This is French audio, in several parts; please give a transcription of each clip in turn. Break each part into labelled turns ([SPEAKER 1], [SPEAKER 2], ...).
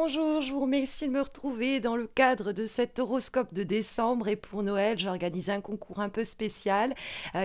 [SPEAKER 1] Bonjour, je vous remercie de me retrouver dans le cadre de cet horoscope de décembre et pour Noël, j'organise un concours un peu spécial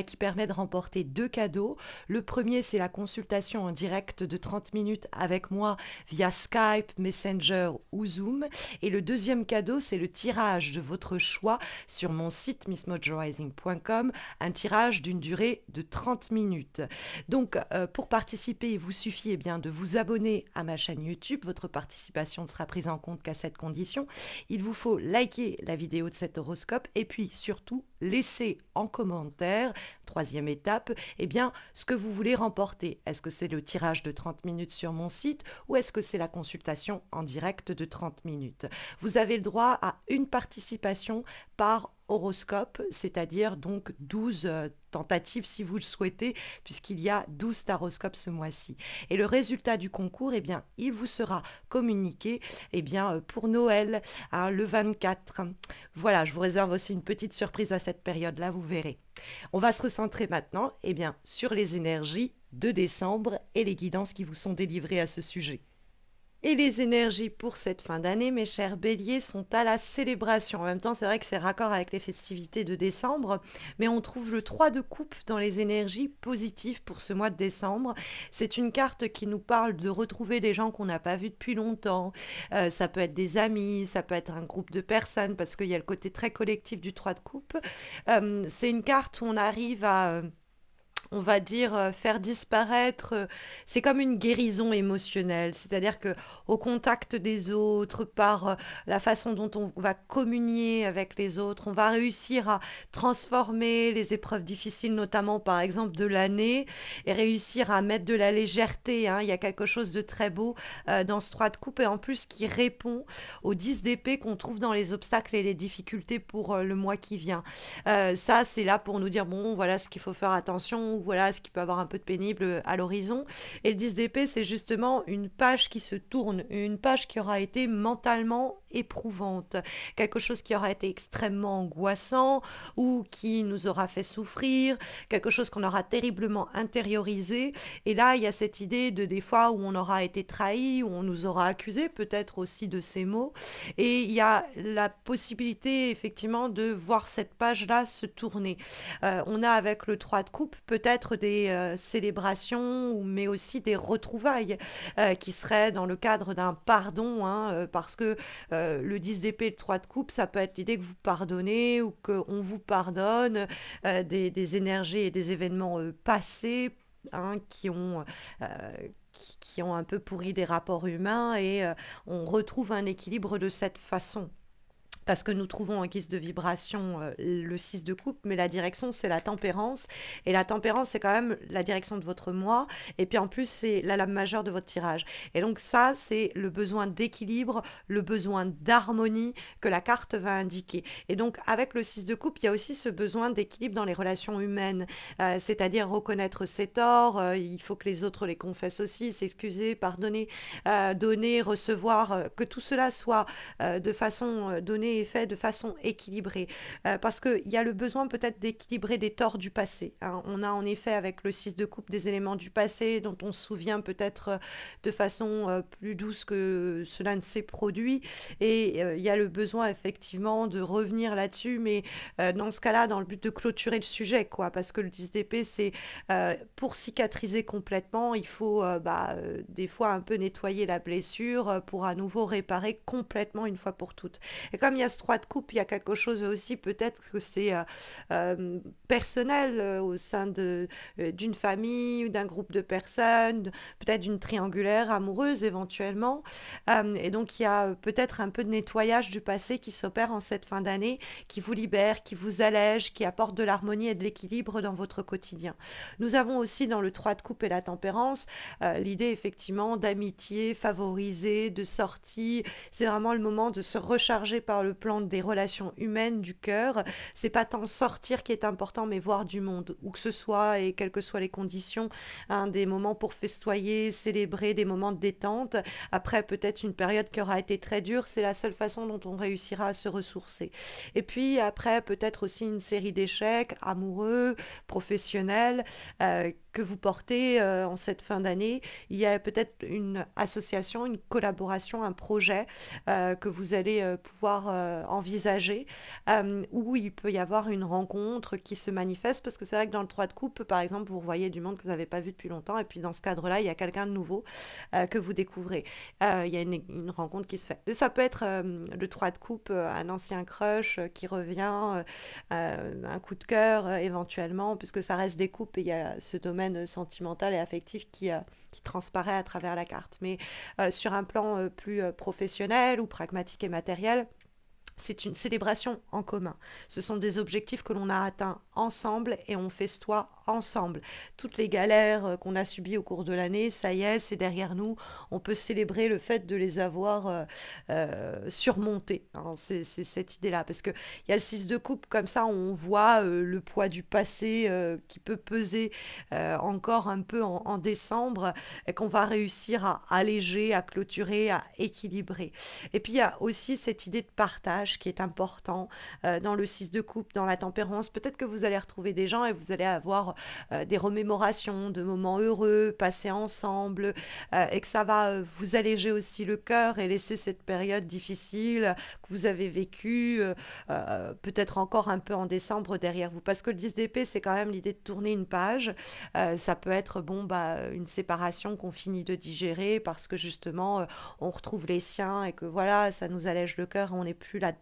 [SPEAKER 1] qui permet de remporter deux cadeaux. Le premier, c'est la consultation en direct de 30 minutes avec moi via Skype, Messenger ou Zoom. Et le deuxième cadeau, c'est le tirage de votre choix sur mon site missmojorising.com, un tirage d'une durée de 30 minutes. Donc, pour participer, il vous suffit bien, de vous abonner à ma chaîne YouTube. Votre participation ne sera prise en compte qu'à cette condition. Il vous faut liker la vidéo de cet horoscope et puis surtout laisser en commentaire, troisième étape, ce que vous voulez remporter. Est-ce que c'est le tirage de 30 minutes sur mon site ou est-ce que c'est la consultation en direct de 30 minutes? Vous avez le droit à une participation par horoscope, c'est-à-dire donc 12 tentatives si vous le souhaitez, puisqu'il y a 12 taroscopes ce mois-ci. Et le résultat du concours, il vous sera communiqué pour Noël, le 24. Voilà, je vous réserve aussi une petite surprise à cette période-là, vous verrez. On va se recentrer maintenant sur les énergies de décembre et les guidances qui vous sont délivrées à ce sujet. Et les énergies pour cette fin d'année, mes chers béliers, sont à la célébration. En même temps, c'est vrai que c'est raccord avec les festivités de décembre, mais on trouve le 3 de coupe dans les énergies positives pour ce mois de décembre. C'est une carte qui nous parle de retrouver des gens qu'on n'a pas vus depuis longtemps. Ça peut être des amis, ça peut être un groupe de personnes, parce qu'il y a le côté très collectif du 3 de coupe. C'est une carte où on arrive à... on va dire, faire disparaître, c'est comme une guérison émotionnelle, c'est-à-dire que au contact des autres, par la façon dont on va communier avec les autres, on va réussir à transformer les épreuves difficiles, notamment par exemple de l'année, et réussir à mettre de la légèreté, hein. Il y a quelque chose de très beau dans ce 3 de coupe, et en plus qui répond aux 10 d'épée qu'on trouve dans les obstacles et les difficultés pour le mois qui vient. Ça, c'est là pour nous dire, bon, voilà ce qu'il faut faire attention, voilà ce qui peut avoir un peu de pénible à l'horizon. Et le 10 d'épée, c'est justement une page qui se tourne, une page qui aura été mentalement éprouvante, quelque chose qui aura été extrêmement angoissant ou qui nous aura fait souffrir, quelque chose qu'on aura terriblement intériorisé. Et là, il y a cette idée de des fois où on aura été trahi, où on nous aura accusé peut-être aussi de ces mots. Et il y a la possibilité effectivement de voir cette page-là se tourner. On a avec le 3 de coupe peut-être des célébrations, mais aussi des retrouvailles qui seraient dans le cadre d'un pardon, hein, parce que le 10 d'épée et le 3 de coupe, ça peut être l'idée que vous pardonnez ou qu'on vous pardonne des énergies et des événements passés, hein, qui ont un peu pourri des rapports humains et on retrouve un équilibre de cette façon. Parce que nous trouvons en guise de vibration le 6 de coupe, mais la direction, c'est la tempérance. Et la tempérance, c'est quand même la direction de votre moi. Et puis en plus, c'est la lame majeure de votre tirage. Et donc ça, c'est le besoin d'équilibre, le besoin d'harmonie que la carte va indiquer. Et donc avec le 6 de coupe, il y a aussi ce besoin d'équilibre dans les relations humaines. C'est-à-dire reconnaître ses torts, il faut que les autres les confessent aussi, s'excuser, pardonner, donner, recevoir, que tout cela soit de façon donnée est fait de façon équilibrée. Parce qu'il y a le besoin peut-être d'équilibrer des torts du passé, hein. On a en effet avec le 6 de coupe des éléments du passé dont on se souvient peut-être de façon plus douce que cela ne s'est produit. Et il y a le besoin effectivement de revenir là-dessus, mais dans ce cas-là, dans le but de clôturer le sujet, quoi. Parce que le 10 d'épée, c'est pour cicatriser complètement, il faut des fois un peu nettoyer la blessure pour à nouveau réparer complètement une fois pour toutes. Et comme il y a ce 3 de coupe, il y a quelque chose aussi, peut-être que c'est personnel au sein d'une famille ou d'un groupe de personnes, peut-être d'une triangulaire amoureuse éventuellement. Et donc il y a peut-être un peu de nettoyage du passé qui s'opère en cette fin d'année, qui vous libère, qui vous allège, qui apporte de l'harmonie et de l'équilibre dans votre quotidien. Nous avons aussi dans le 3 de coupe et la tempérance l'idée effectivement d'amitié favorisée, de sortie. C'est vraiment le moment de se recharger par le plan des relations humaines, du cœur. C'est pas tant sortir qui est important, mais voir du monde, où que ce soit et quelles que soient les conditions, hein, des moments pour festoyer, célébrer, des moments de détente. Après, peut-être une période qui aura été très dure, c'est la seule façon dont on réussira à se ressourcer. Et puis après, peut-être aussi une série d'échecs amoureux, professionnels, que vous portez en cette fin d'année. Il y a peut-être une association, une collaboration, un projet que vous allez pouvoir envisager, où il peut y avoir une rencontre qui se manifeste, parce que c'est vrai que dans le 3 de coupe, par exemple, vous revoyez du monde que vous n'avez pas vu depuis longtemps, et puis dans ce cadre-là, il y a quelqu'un de nouveau que vous découvrez. Il y a une rencontre qui se fait. Mais ça peut être le 3 de coupe, un ancien crush qui revient, un coup de cœur éventuellement, puisque ça reste des coupes et il y a ce domaine sentimental et affectif qui transparaît à travers la carte. Mais sur un plan plus professionnel ou pragmatique et matériel, c'est une célébration en commun. Ce sont des objectifs que l'on a atteints ensemble et on festoie ensemble. Toutes les galères qu'on a subies au cours de l'année, ça y est, c'est derrière nous. On peut célébrer le fait de les avoir surmontées, hein. C'est cette idée-là. Parce qu'il y a le 6 de coupe, comme ça, on voit le poids du passé qui peut peser encore un peu en décembre et qu'on va réussir à alléger, à clôturer, à équilibrer. Et puis, il y a aussi cette idée de partage qui est important dans le 6 de coupe, dans la tempérance. Peut-être que vous allez retrouver des gens et vous allez avoir des remémorations de moments heureux passés ensemble et que ça va vous alléger aussi le cœur et laisser cette période difficile que vous avez vécue peut-être encore un peu en décembre derrière vous. Parce que le 10 d'épée, c'est quand même l'idée de tourner une page. Ça peut être bon, bah, une séparation qu'on finit de digérer parce que justement on retrouve les siens et que voilà, ça nous allège le cœur, on n'est plus là-dedans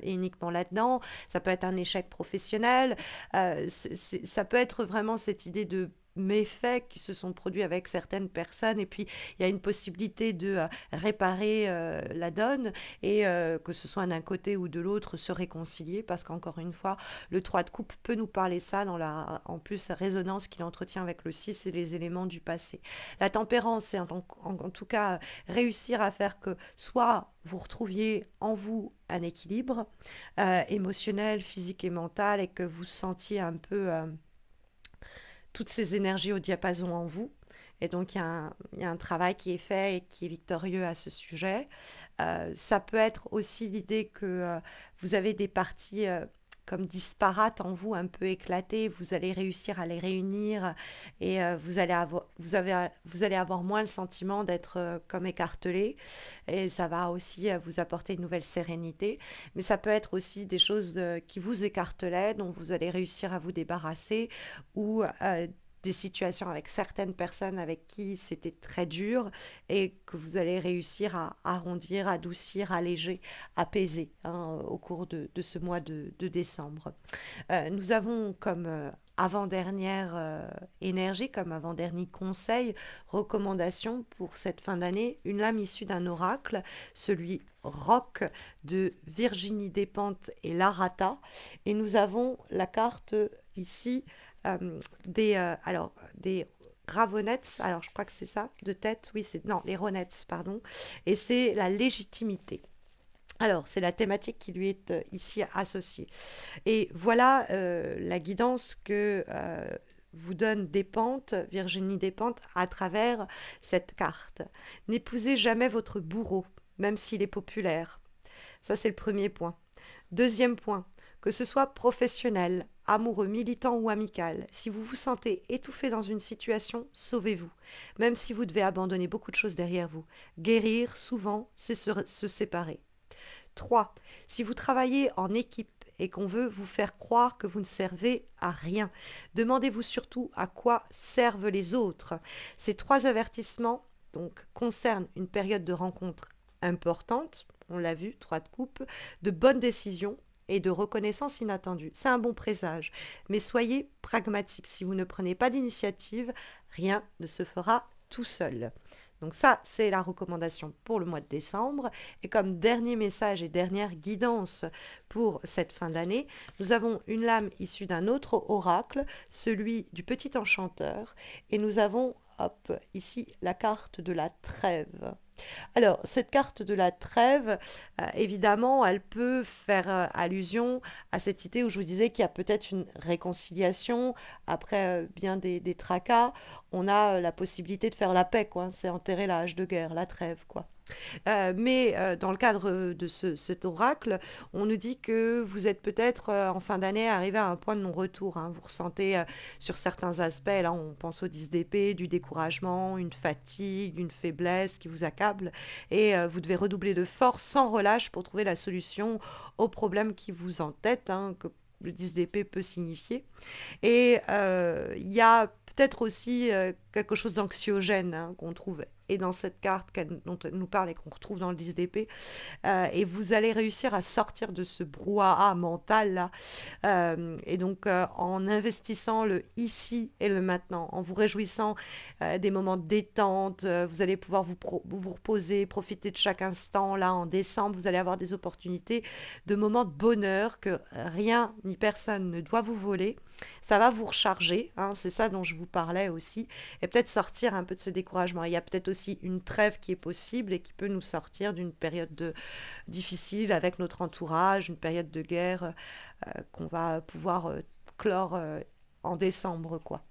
[SPEAKER 1] et uniquement là-dedans. Ça peut être un échec professionnel, ça peut être vraiment cette idée de méfaits qui se sont produits avec certaines personnes et puis il y a une possibilité de réparer la donne et que ce soit d'un côté ou de l'autre se réconcilier parce qu'encore une fois le 3 de coupe peut nous parler ça dans la en plus résonance qu'il entretient avec le 6 et les éléments du passé. La tempérance c'est en tout cas réussir à faire que soit vous retrouviez en vous un équilibre émotionnel, physique et mental et que vous sentiez un peu toutes ces énergies au diapason en vous. Et donc, il y a un travail qui est fait et qui est victorieux à ce sujet. Ça peut être aussi l'idée que vous avez des parties comme disparates en vous, un peu éclatées. Vous allez réussir à les réunir et vous allez avoir moins le sentiment d'être comme écartelé. Et ça va aussi vous apporter une nouvelle sérénité. Mais ça peut être aussi des choses qui vous écartelaient, dont vous allez réussir à vous débarrasser ou des situations avec certaines personnes avec qui c'était très dur et que vous allez réussir à arrondir, adoucir, alléger, apaiser hein, au cours de ce mois de décembre. Nous avons comme avant-dernière énergie, comme avant-dernier conseil, recommandation pour cette fin d'année, une lame issue d'un oracle, celui Roc de Virginie Despentes et Larata. Et nous avons la carte ici des Ravenettes, alors je crois que c'est ça, de tête, oui, c'est, non, les Ronettes, pardon, et c'est la légitimité. Alors, c'est la thématique qui lui est ici associée. Et voilà la guidance que vous donne Despentes, Virginie Despentes, à travers cette carte. N'épousez jamais votre bourreau, même s'il est populaire. Ça, c'est le premier point. Deuxième point, que ce soit professionnel, amoureux, militant ou amical, si vous vous sentez étouffé dans une situation, sauvez-vous. Même si vous devez abandonner beaucoup de choses derrière vous. Guérir, souvent, c'est se séparer. 3. Si vous travaillez en équipe et qu'on veut vous faire croire que vous ne servez à rien, demandez-vous surtout à quoi servent les autres. Ces 3 avertissements donc, concernent une période de rencontre importante, on l'a vu, 3 de coupe, de bonnes décisions et de reconnaissance inattendue. C'est un bon présage, mais soyez pragmatique. Si vous ne prenez pas d'initiative, rien ne se fera tout seul. Donc ça, c'est la recommandation pour le mois de décembre. Et comme dernier message et dernière guidance pour cette fin d'année, nous avons une lame issue d'un autre oracle, celui du petit enchanteur. Et nous avons, hop, ici, la carte de la trêve. Alors, cette carte de la trêve, évidemment, elle peut faire allusion à cette idée où je vous disais qu'il y a peut-être une réconciliation après bien des tracas. On a la possibilité de faire la paix, quoi. C'est enterrer la hache de guerre, la trêve, quoi. Mais dans le cadre de cet oracle, on nous dit que vous êtes peut-être en fin d'année arrivé à un point de non-retour, hein. Vous ressentez sur certains aspects, là on pense au 10 d'épée, du découragement, une fatigue, une faiblesse qui vous accable et vous devez redoubler de force sans relâche pour trouver la solution aux problèmes qui vous entêtent, hein, que le 10 d'épée peut signifier. Et il y a peut-être aussi quelque chose d'anxiogène, hein, qu'on trouve et dans cette carte dont elle nous parle et qu'on retrouve dans le 10 d'épée. Et vous allez réussir à sortir de ce brouhaha mental là. Et donc en investissant le ici et le maintenant, en vous réjouissant des moments de détente, vous allez pouvoir vous reposer, profiter de chaque instant. Là en décembre, vous allez avoir des opportunités, de moments de bonheur que rien ni personne ne doit vous voler. Ça va vous recharger, hein, c'est ça dont je vous parlais aussi, et peut-être sortir un peu de ce découragement. Il y a peut-être aussi une trêve qui est possible et qui peut nous sortir d'une période difficile avec notre entourage, une période de guerre qu'on va pouvoir clore en décembre, quoi.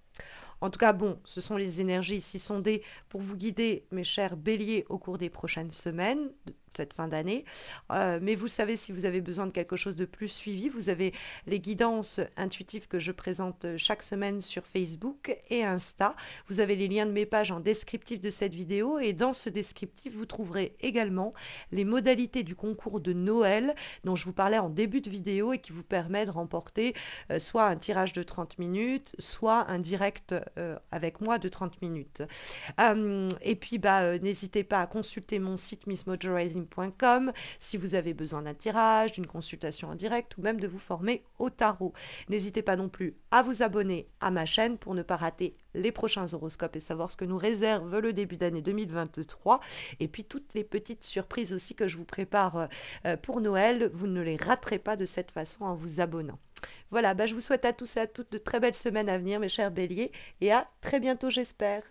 [SPEAKER 1] En tout cas, bon, ce sont les énergies ici sondées pour vous guider, mes chers béliers, au cours des prochaines semaines, de cette fin d'année. Mais vous savez, si vous avez besoin de quelque chose de plus suivi, vous avez les guidances intuitives que je présente chaque semaine sur Facebook et Insta. Vous avez les liens de mes pages en descriptif de cette vidéo et dans ce descriptif, vous trouverez également les modalités du concours de Noël dont je vous parlais en début de vidéo et qui vous permet de remporter soit un tirage de 30 minutes, soit un direct avec moi de 30 minutes. Et puis, n'hésitez pas à consulter mon site missmojorising.com si vous avez besoin d'un tirage, d'une consultation en direct ou même de vous former au tarot. N'hésitez pas non plus à vous abonner à ma chaîne pour ne pas rater les prochains horoscopes et savoir ce que nous réserve le début d'année 2023. Et puis toutes les petites surprises aussi que je vous prépare pour Noël, vous ne les raterez pas de cette façon en vous abonnant. Voilà, je vous souhaite à tous et à toutes de très belles semaines à venir, mes chers béliers, et à très bientôt, j'espère.